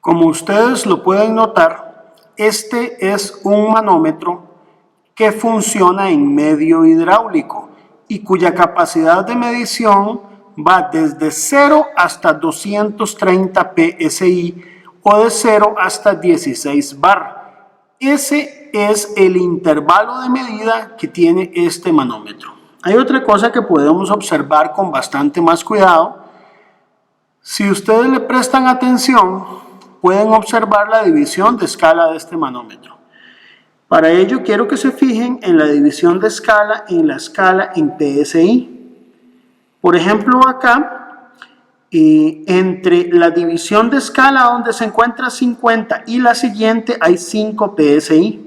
Como ustedes lo pueden notar, este es un manómetro que funciona en medio hidráulico y cuya capacidad de medición va desde 0 hasta 230 psi o de 0 hasta 16 bar. Ese es el intervalo de medida que tiene este manómetro. Hay otra cosa que podemos observar con bastante más cuidado. Si ustedes le prestan atención, pueden observar la división de escala de este manómetro. Para ello quiero que se fijen en la división de escala en la escala en PSI. Por ejemplo, acá, entre la división de escala donde se encuentra 50 y la siguiente hay 5 PSI.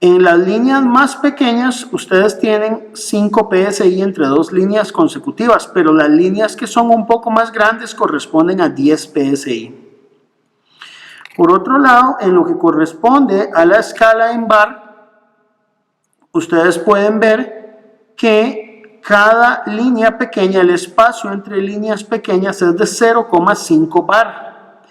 En las líneas más pequeñas ustedes tienen 5 PSI entre dos líneas consecutivas, pero las líneas que son un poco más grandes corresponden a 10 PSI. Por otro lado, en lo que corresponde a la escala en bar, ustedes pueden ver que cada línea pequeña, el espacio entre líneas pequeñas es de 0,5 bar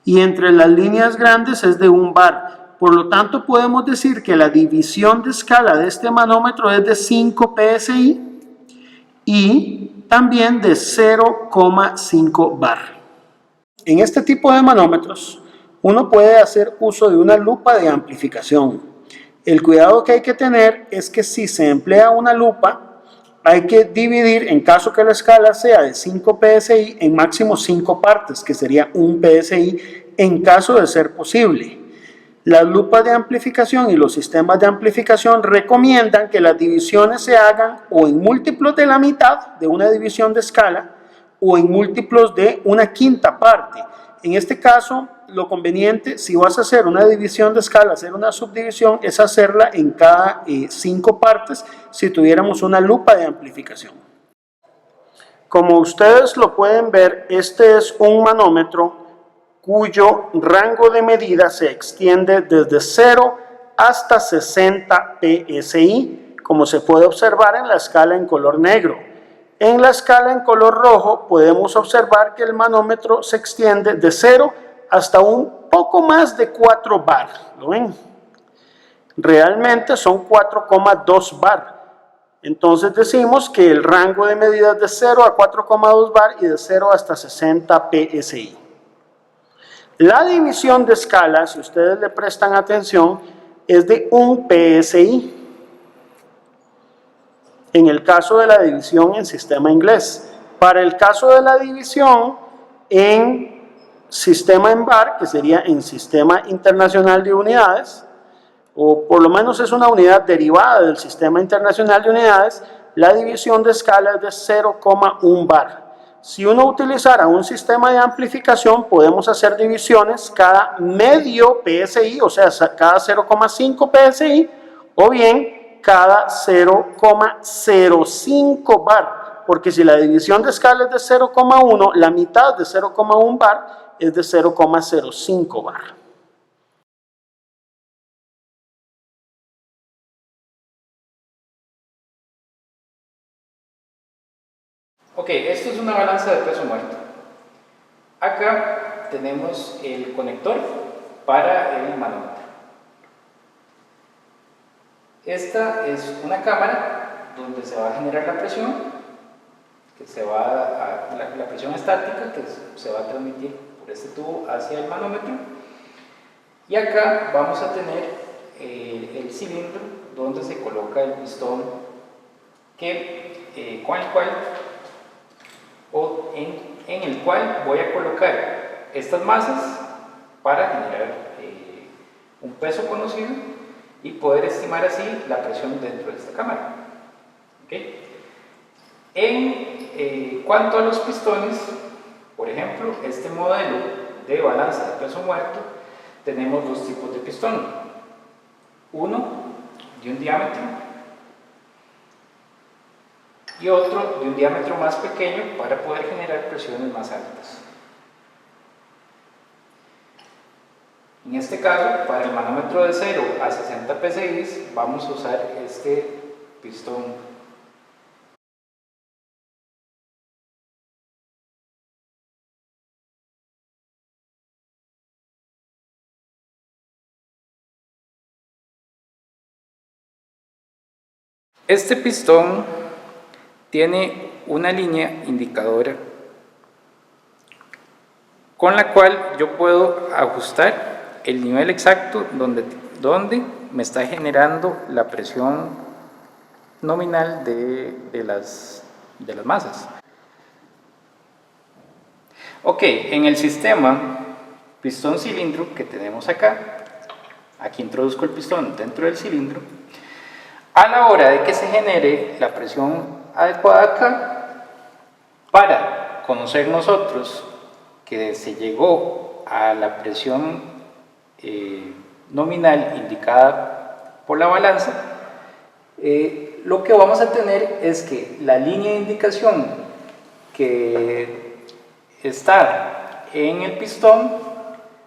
y entre las líneas grandes es de 1 bar. Por lo tanto, podemos decir que la división de escala de este manómetro es de 5 PSI y también de 0,5 bar. En este tipo de manómetros, uno puede hacer uso de una lupa de amplificación. El cuidado que hay que tener es que si se emplea una lupa, hay que dividir, en caso que la escala sea de 5 PSI, en máximo 5 partes, que sería 1 PSI, en caso de ser posible. Las lupas de amplificación y los sistemas de amplificación recomiendan que las divisiones se hagan o en múltiplos de la mitad de una división de escala o en múltiplos de una quinta parte. En este caso, lo conveniente, si vas a hacer una división de escala, hacer una subdivisión, es hacerla en cada 5 partes si tuviéramos una lupa de amplificación. Como ustedes lo pueden ver, este es un manómetro cuyo rango de medida se extiende desde 0 hasta 60 psi, como se puede observar en la escala en color negro. En la escala en color rojo podemos observar que el manómetro se extiende de 0 hasta un poco más de 4 bar. ¿Lo ven? Realmente son 4,2 bar. Entonces decimos que el rango de medida es de 0 a 4,2 bar y de 0 hasta 60 psi. La división de escala, si ustedes le prestan atención, es de 1 PSI. En el caso de la división en sistema inglés. Para el caso de la división en sistema en bar, que sería en sistema internacional de unidades, o por lo menos es una unidad derivada del sistema internacional de unidades, la división de escala es de 0,1 bar. Si uno utilizara un sistema de amplificación, podemos hacer divisiones cada medio PSI, o sea, cada 0,5 PSI, o bien cada 0,05 bar, porque si la división de escala es de 0,1, la mitad de 0,1 bar es de 0,05 bar. Ok, esto es una balanza de peso muerto. Acá tenemos el conector para el manómetro. Esta es una cámara donde se va a generar la presión, la presión estática que se va a transmitir por este tubo hacia el manómetro. Y acá vamos a tener el cilindro donde se coloca el pistón en el cual voy a colocar estas masas para generar un peso conocido y poder estimar así la presión dentro de esta cámara. ¿Okay? En cuanto a los pistones, por ejemplo, este modelo de balanza de peso muerto, tenemos dos tipos de pistón. Uno de un diámetro y otro de un diámetro más pequeño para poder generar presiones más altas. En este caso, para el manómetro de 0 a 60 psi, vamos a usar este pistón Este pistón tiene una línea indicadora con la cual yo puedo ajustar el nivel exacto donde me está generando la presión nominal de las masas. Ok, en el sistema pistón cilindro que tenemos acá, aquí introduzco el pistón dentro del cilindro. A la hora de que se genere la presión adecuada acá, para conocer nosotros que se llegó a la presión nominal indicada por la balanza, lo que vamos a tener es que la línea de indicación que está en el pistón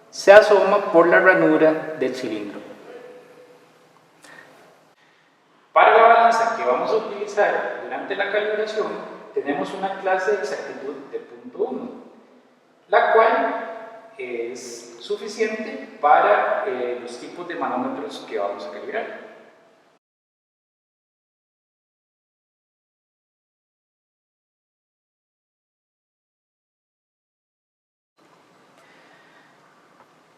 se asoma por la ranura del cilindro. Para la balanza que vamos a utilizar durante la calibración, tenemos una clase de exactitud de punto 1, la cual es suficiente para los tipos de manómetros que vamos a calibrar.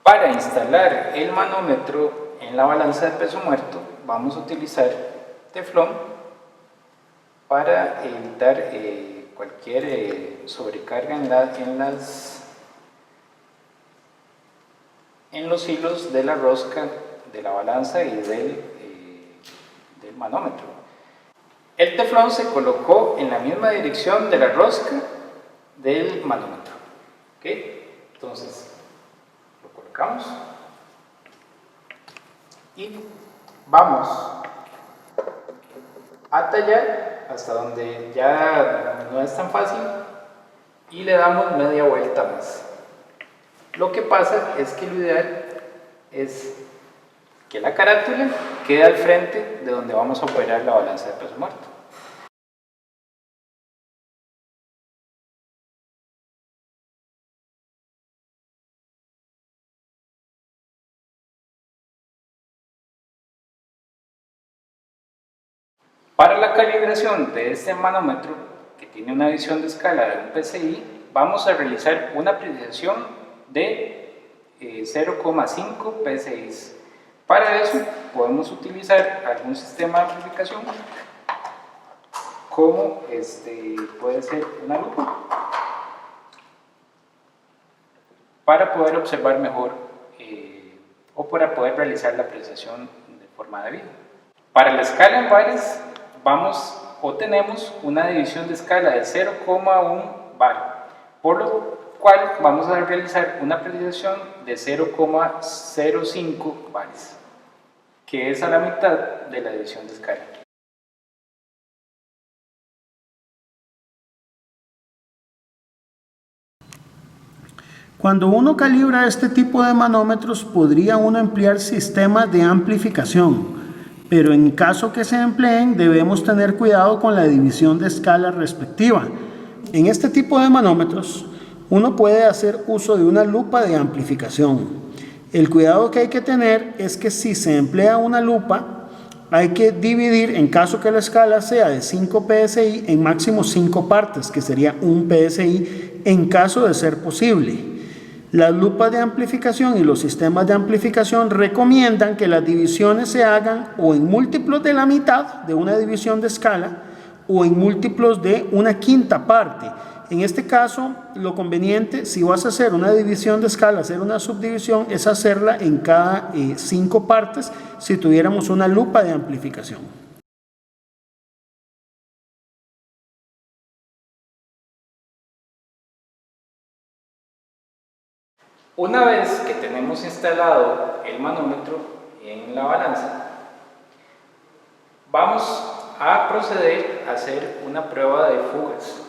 Para instalar el manómetro en la balanza de peso muerto, vamos a utilizar teflón para evitar cualquier sobrecarga en los hilos de la rosca de la balanza y del manómetro. El teflón se colocó en la misma dirección de la rosca del manómetro. ¿Okay? Entonces, lo colocamos y vamos a tallar hasta donde ya no es tan fácil y le damos media vuelta más. Lo que pasa es que lo ideal es que la carátula quede al frente de donde vamos a operar la balanza de peso muerto. Para la calibración de este manómetro, que tiene una división de escala de un PSI, vamos a realizar una apreciación de 0,5 PSI. Para eso podemos utilizar algún sistema de amplificación, como puede ser una lupa, para poder observar mejor o para poder realizar la apreciación de forma debida. Para la escala en bares tenemos una división de escala de 0,1 bar, por lo cual vamos a realizar una apreciación de 0,05 bares, que es a la mitad de la división de escala. Cuando uno calibra este tipo de manómetros, podría uno emplear sistemas de amplificación, pero en caso que se empleen, debemos tener cuidado con la división de escala respectiva. En este tipo de manómetros, uno puede hacer uso de una lupa de amplificación. El cuidado que hay que tener es que si se emplea una lupa, hay que dividir, en caso que la escala sea de 5 PSI, en máximo 5 partes, que sería 1 PSI, en caso de ser posible. Las lupas de amplificación y los sistemas de amplificación recomiendan que las divisiones se hagan o en múltiplos de la mitad de una división de escala o en múltiplos de una quinta parte. En este caso, lo conveniente, si vas a hacer una división de escala, hacer una subdivisión, es hacerla en cada 5 partes si tuviéramos una lupa de amplificación. Una vez que tenemos instalado el manómetro en la balanza, vamos a proceder a hacer una prueba de fugas.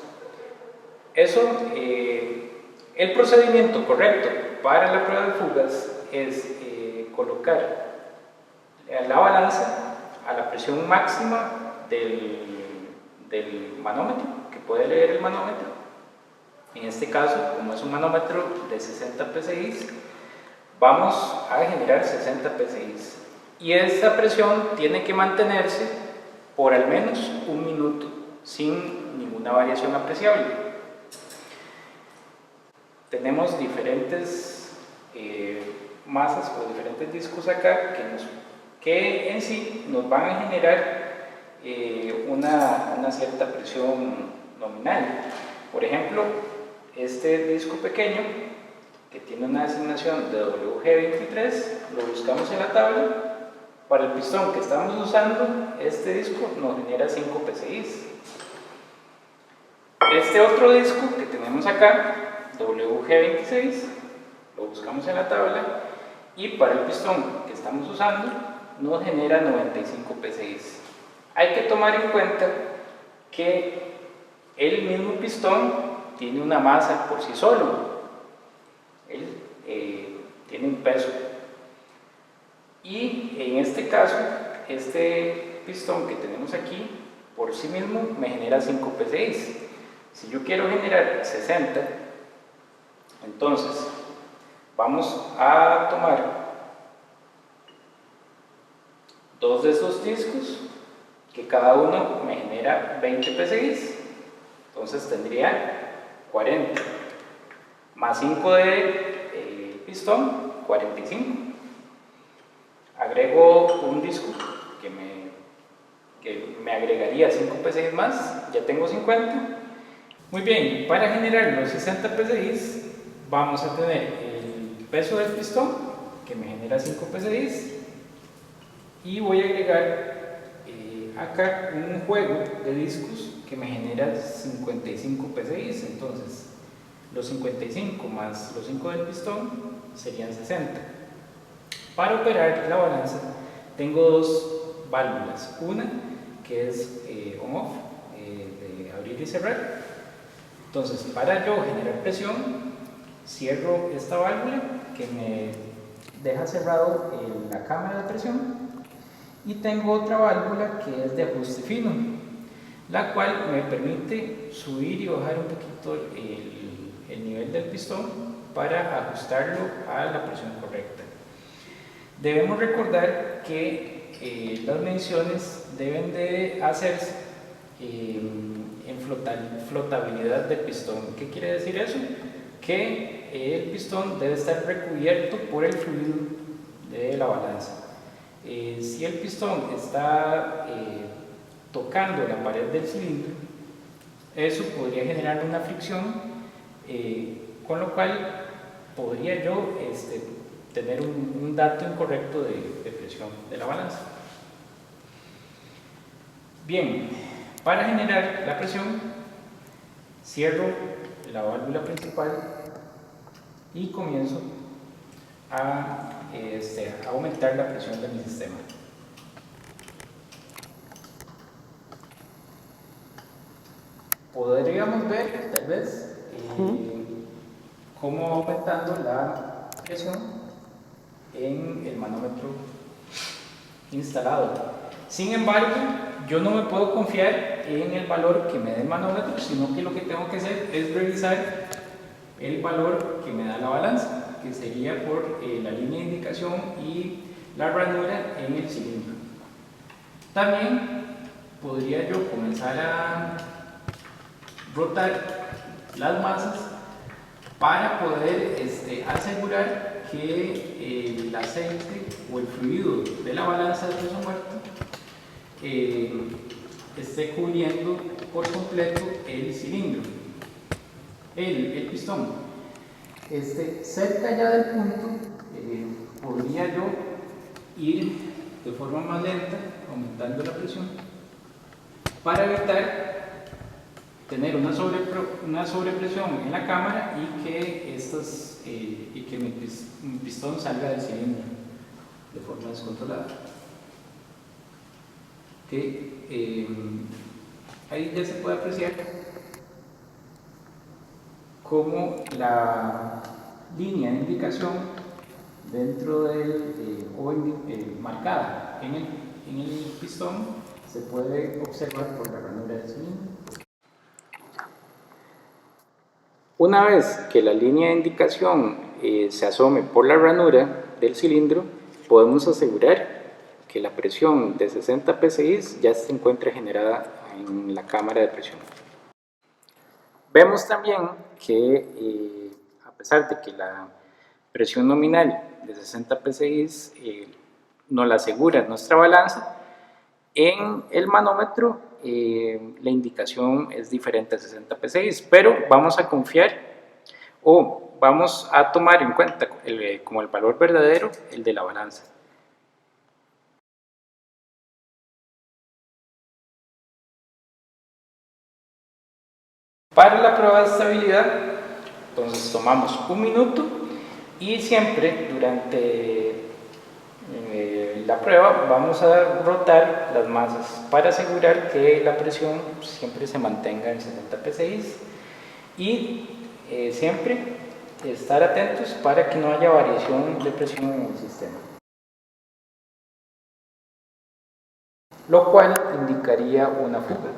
El procedimiento correcto para la prueba de fugas es colocar la balanza a la presión máxima del manómetro, que puede leer el manómetro. En este caso, como es un manómetro de 60 PSI, vamos a generar 60 PSI. Y esa presión tiene que mantenerse por al menos 1 minuto sin ninguna variación apreciable. Tenemos diferentes masas o diferentes discos acá que en sí nos van a generar una cierta presión nominal. Por ejemplo, este disco pequeño que tiene una designación de WG23, lo buscamos en la tabla. Para el pistón que estamos usando, este disco nos genera 5 PSI. Este otro disco que tenemos acá, WG26, lo buscamos en la tabla, y para el pistón que estamos usando nos genera 95 PSI. Hay que tomar en cuenta que el mismo pistón tiene una masa por sí solo, él tiene un peso, y en este caso este pistón que tenemos aquí por sí mismo me genera 5 PSI. Si yo quiero generar 60, entonces vamos a tomar 2 de estos discos que cada uno me genera 20 PSI, entonces tendría 40 más 5 de pistón, 45. Agrego un disco que me agregaría 5 PSI más, ya tengo 50. Muy bien, para generar los 60 PSI vamos a tener el peso del pistón que me genera 5 PSI, y voy a agregar acá un juego de discos que me genera 55 PSI. Entonces los 55 más los 5 del pistón serían 60. Para operar la balanza tengo 2 válvulas, una que es on-off, de abrir y cerrar. Entonces, para yo generar presión, cierro esta válvula que me deja cerrado la cámara de presión, y tengo otra válvula que es de ajuste fino, la cual me permite subir y bajar un poquito el nivel del pistón para ajustarlo a la presión correcta. Debemos recordar que las mediciones deben de hacerse en flotabilidad del pistón. ¿Qué quiere decir eso? Que el pistón debe estar recubierto por el fluido de la balanza. Si el pistón está tocando la pared del cilindro, eso podría generar una fricción, con lo cual podría yo tener un dato incorrecto de presión de la balanza. Bien, para generar la presión, cierro la válvula principal y comienzo a aumentar la presión de mi sistema. Podríamos ver, tal vez, cómo va aumentando la presión en el manómetro instalado. Sin embargo, yo no me puedo confiar en el valor que me dé el manómetro, sino que lo que tengo que hacer es revisar el valor que me da la balanza, que sería por la línea de indicación y la ranura en el cilindro. También podría yo comenzar a rotar las masas para poder asegurar que el aceite o el fluido de la balanza de peso muerto esté cubriendo por completo el cilindro, el pistón. Cerca ya del punto, podría yo ir de forma más lenta, aumentando la presión, para evitar tener una sobrepresión en la cámara y que mi pistón salga del cilindro de forma descontrolada. Ahí ya se puede apreciar cómo la línea de indicación dentro marcada en el pistón se puede observar por la ranura del cilindro. Una vez que la línea de indicación se asome por la ranura del cilindro, podemos asegurar que la presión de 60 psi ya se encuentra generada en la cámara de presión. Vemos también que a pesar de que la presión nominal de 60 psi nos la asegura nuestra balanza, en el manómetro la indicación es diferente a 60 psi, pero vamos a confiar o vamos a tomar en cuenta como el valor verdadero el de la balanza. Para la prueba de estabilidad, entonces tomamos un minuto y siempre durante la prueba vamos a rotar las masas para asegurar que la presión siempre se mantenga en 60 psi y siempre estar atentos para que no haya variación de presión en el sistema, lo cual indicaría una fuga.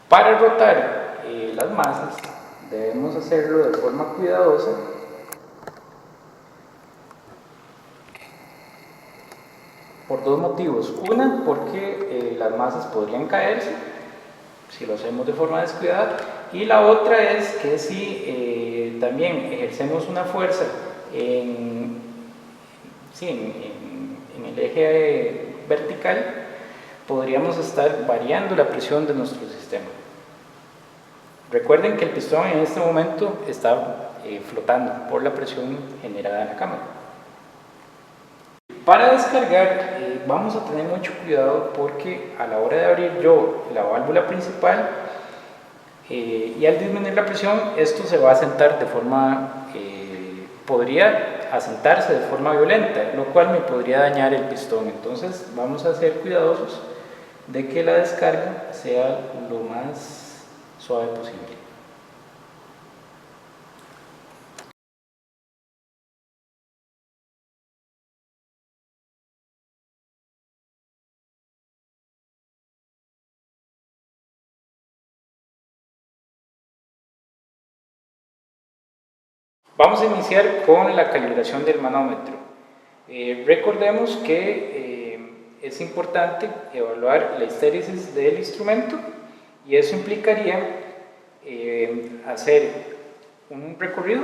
Para rotar las masas debemos hacerlo de forma cuidadosa por dos motivos. Una, porque las masas podrían caerse si lo hacemos de forma descuidada, y la otra es que si también ejercemos una fuerza en el eje vertical, podríamos estar variando la presión de nuestro sistema. Recuerden que el pistón en este momento está flotando por la presión generada en la cámara. Para descargar vamos a tener mucho cuidado porque a la hora de abrir yo la válvula principal y al disminuir la presión esto se va a asentar de forma, podría asentarse de forma violenta, lo cual me podría dañar el pistón. Entonces vamos a ser cuidadosos de que la descarga sea lo más suave posible. Vamos a iniciar con la calibración del manómetro. Recordemos que es importante evaluar la histéresis del instrumento y eso implicaría hacer un recorrido,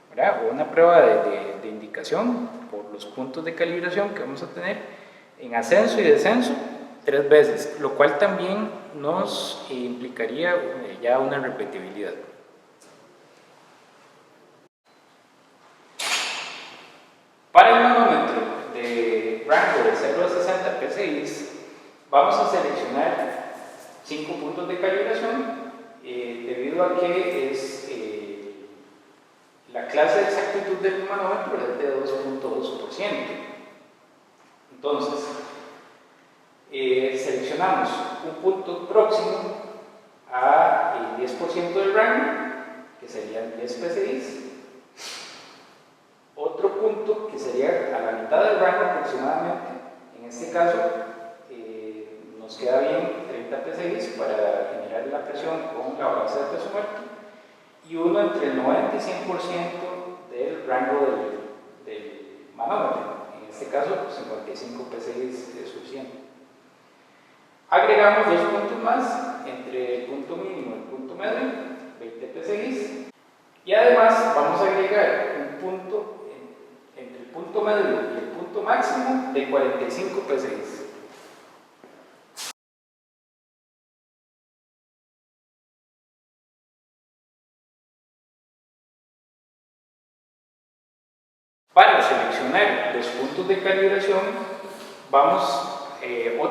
¿verdad? O una prueba de indicación por los puntos de calibración que vamos a tener en ascenso y descenso 3 veces, lo cual también nos implicaría ya una repetibilidad. Para el manómetro de rango de 0 a 60 psi vamos a seleccionar 5 puntos de calibración debido a que es la clase de exactitud del manómetro es de 2.2%. Entonces, seleccionamos un punto próximo a 10% del rango, que serían 10 psi. Otro punto que sería a la mitad del rango aproximadamente, en este caso nos queda bien 30 psi para generar la presión con la balanza de peso muerto, y uno entre el 90 y 100% del rango del manómetro, en este caso 55 psi es suficiente. Agregamos 2 puntos más entre el punto mínimo y el punto medio, 20 psi, y además vamos a agregar un punto entre el punto medio y el punto máximo de 45 psi. Para seleccionar los puntos de calibración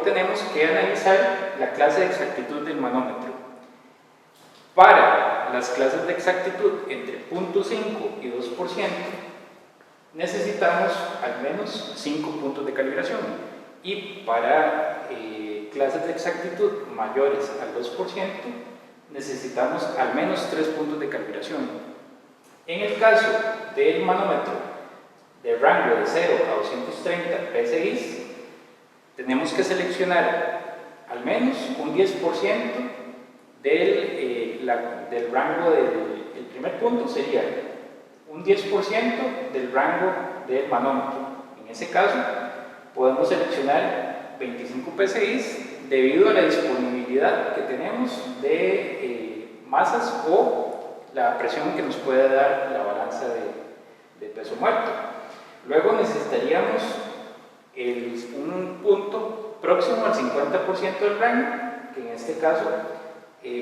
tenemos que analizar la clase de exactitud del manómetro. Para las clases de exactitud entre 0.5 y 2% necesitamos al menos 5 puntos de calibración, y para clases de exactitud mayores al 2% necesitamos al menos 3 puntos de calibración. En el caso del manómetro de rango de 0 a 230 psi tenemos que seleccionar al menos un 10% del rango el primer punto sería un 10% del rango del manómetro. En ese caso, podemos seleccionar 25 PSI debido a la disponibilidad que tenemos de masas o la presión que nos puede dar la balanza de peso muerto. Luego necesitaríamos un punto próximo al 50% del rango, que en este caso,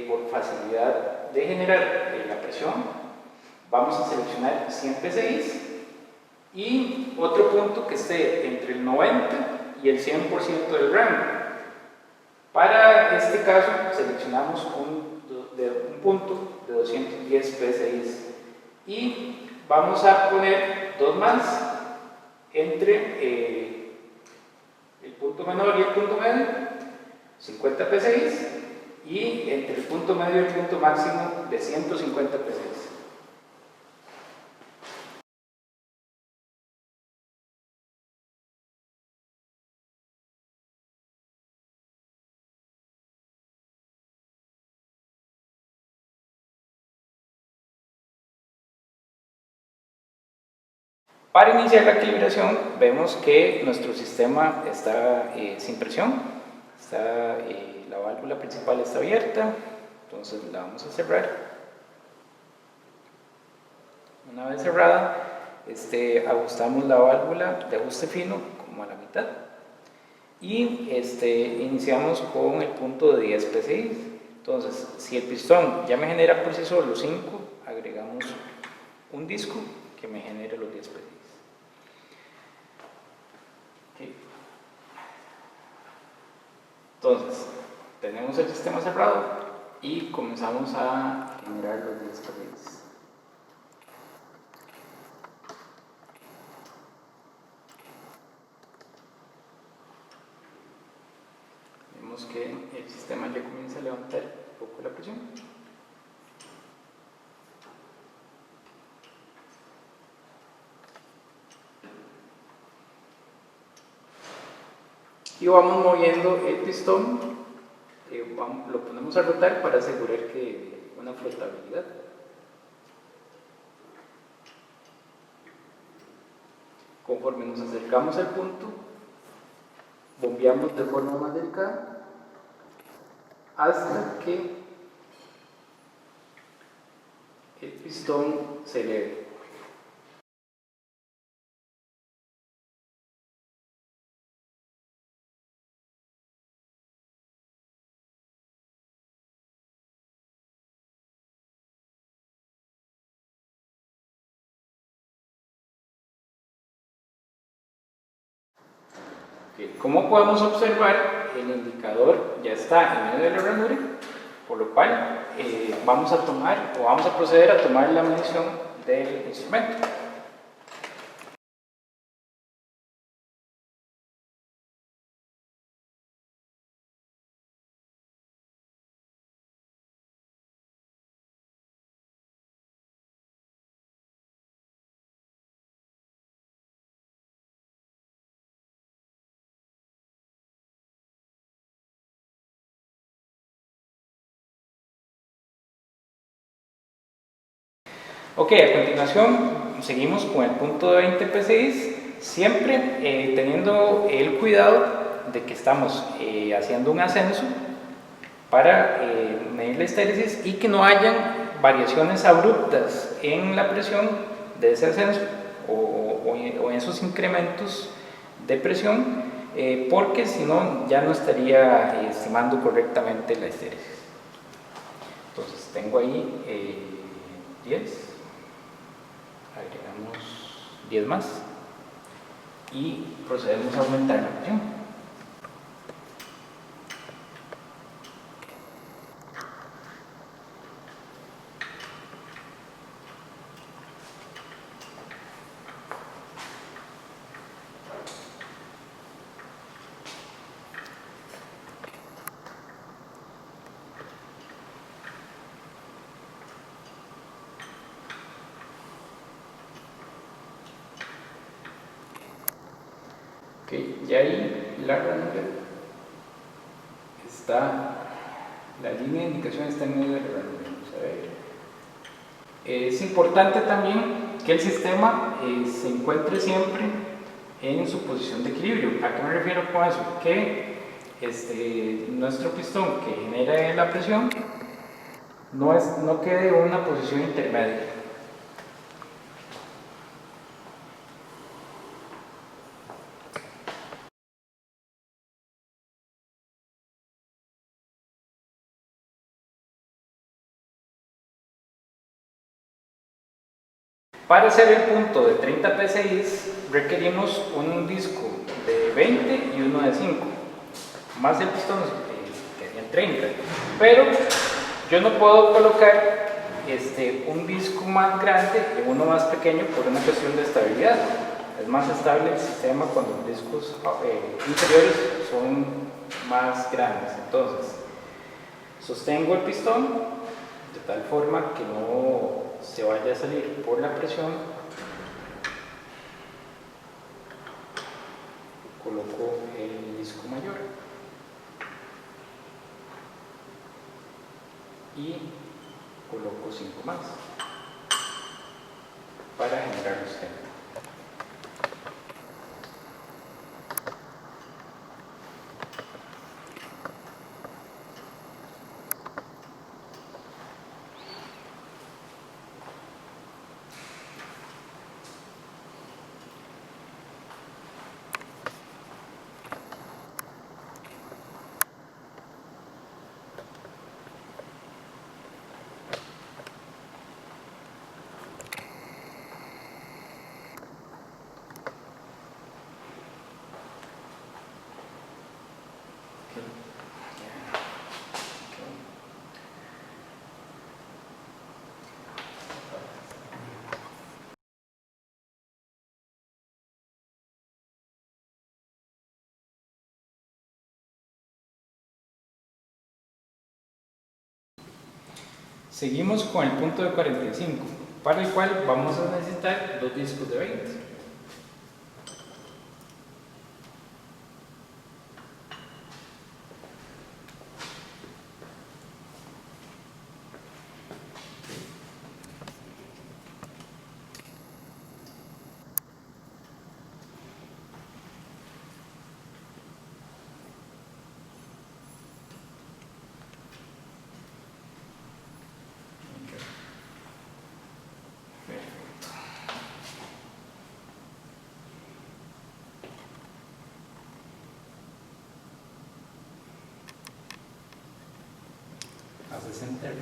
por facilidad de generar la presión, vamos a seleccionar 100 PSI y otro punto que esté entre el 90 y el 100% del rango. Para este caso seleccionamos un punto de 210 PSI y vamos a poner dos más entre el punto menor y el punto medio, 50 PSI, y entre el punto medio y el punto máximo de 150 PSI. Para iniciar la calibración vemos que nuestro sistema está sin presión, la válvula principal está abierta, entonces la vamos a cerrar. Una vez cerrada, ajustamos la válvula de ajuste fino como a la mitad y iniciamos con el punto de 10 PSI. Entonces, si el pistón ya me genera por sí solo 5, agregamos un disco que me genere los 10 PSI. Entonces, tenemos el sistema cerrado y comenzamos a generar los 10 PSI. Vemos que el sistema ya comienza a levantar un poco la presión. Y vamos moviendo el pistón, lo ponemos a rotar para asegurar que una flotabilidad. Conforme nos acercamos al punto, bombeamos de forma más delicada hasta que el pistón se eleve. Como podemos observar, el indicador ya está en medio de la ranura, por lo cual vamos a proceder a tomar la medición del instrumento. Ok, a continuación seguimos con el punto de 20 PSI, siempre teniendo el cuidado de que estamos haciendo un ascenso para medir la estéresis y que no hayan variaciones abruptas en la presión de ese ascenso o en esos incrementos de presión, porque si no ya no estaría estimando correctamente la estéresis. Entonces tengo ahí 10. Agregamos 10 más y procedemos a aumentar la presión. Okay, y ahí la ranura está, la línea de indicación está en medio de la ranura. Vamos a ver. Es importante también que el sistema se encuentre siempre en su posición de equilibrio. ¿A qué me refiero con eso? Que nuestro pistón que genera la presión no quede en una posición intermedia. Para hacer el punto de 30 psi requerimos un disco de 20 y uno de 5, más el pistón que serían 30, pero yo no puedo colocar un disco más grande y uno más pequeño por una cuestión de estabilidad. Es más estable el sistema cuando los discos inferiores son más grandes. Entonces, sostengo el pistón de tal forma que no se vaya a salir por la presión. Coloco el disco mayor y coloco 5 más para generar los temas. Seguimos con el punto de 45, para el cual vamos a necesitar 2 discos de 20. A 60 RPM.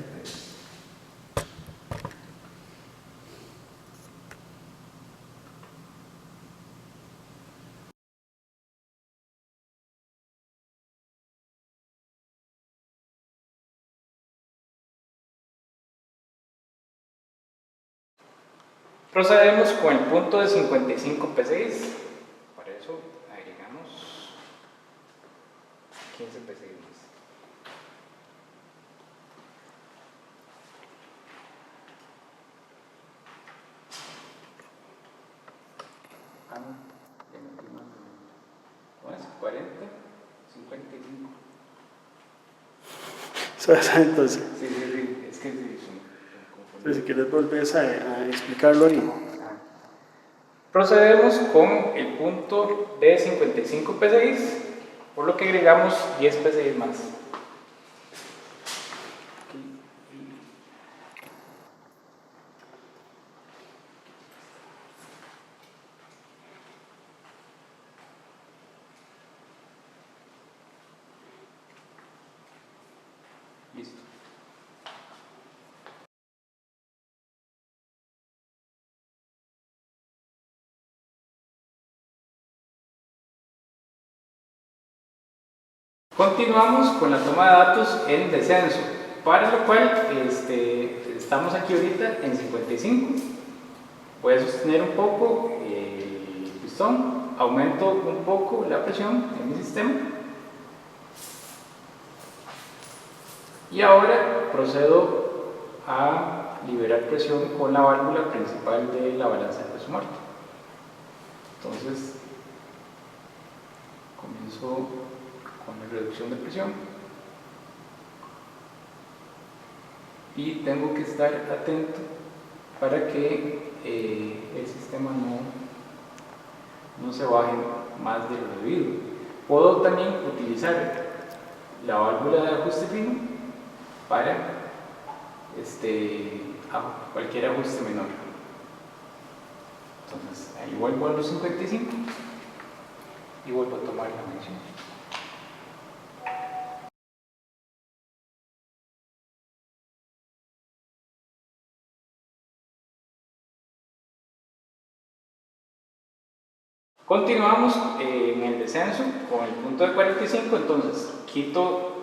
Procedemos con el punto de 55 psi. Para eso agregamos 15 psi más. Ya metí más. ¿Cómo es? 40, 55. Entonces, Sí, es que sí, si quieres volver a explicarlo ahí. Procedemos con el punto de 55 psi, por lo que agregamos 10 psi más. Listo. Continuamos con la toma de datos en descenso, para lo cual estamos aquí ahorita en 55. Voy a sostener un poco el pistón, aumento un poco la presión en mi sistema y ahora procedo a liberar presión con la válvula principal de la balanza de peso muerto. Entonces, comienzo Comienzo con la reducción de presión y tengo que estar atento para que el sistema no se baje más de lo debido. Puedo también utilizar la válvula de ajuste fino para cualquier ajuste menor. Entonces ahí vuelvo a los 55 y vuelvo a tomar la medición. Continuamos en el descenso con el punto de 45, entonces quito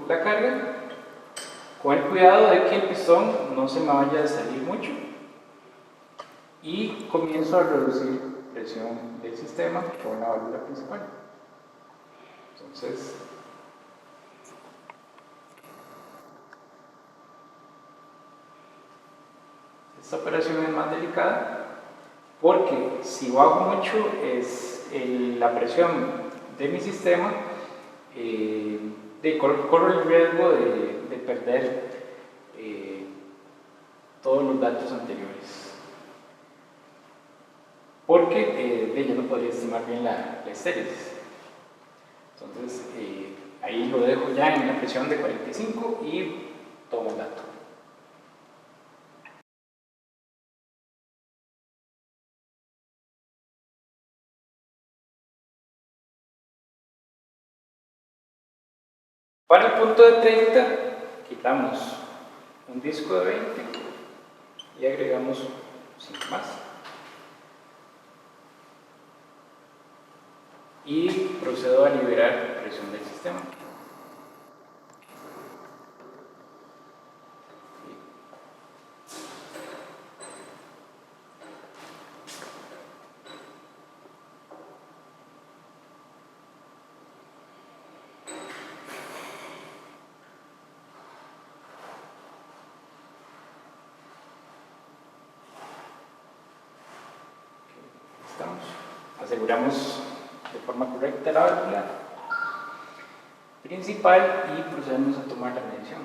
la carga con el cuidado de que el pistón no se me vaya a salir mucho y comienzo a reducir presión del sistema con la válvula principal. Entonces, esta operación es más delicada porque si bajo mucho la presión de mi sistema, corro el riesgo de perder todos los datos anteriores, porque yo no podría estimar bien la estéresis. Entonces ahí lo dejo ya en la presión de 45 y tomo el dato. Para el punto de 30 quitamos un disco de 20 y agregamos 5 más. Y procedo a liberar presión del sistema. Aseguramos de forma correcta la válvula principal y procedemos a tomar la medición.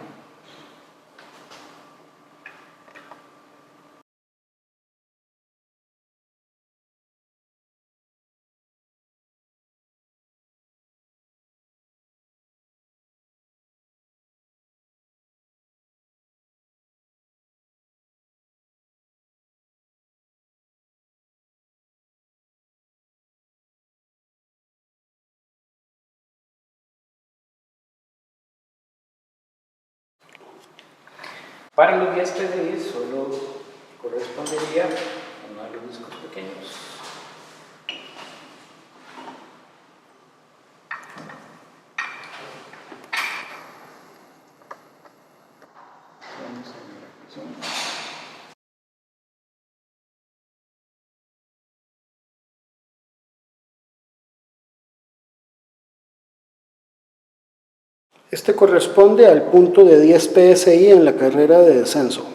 Para los 10 PSI solo correspondería a uno de los discos pequeños. Vamos a ver la presión. Este corresponde al punto de 10 PSI en la carrera de descenso.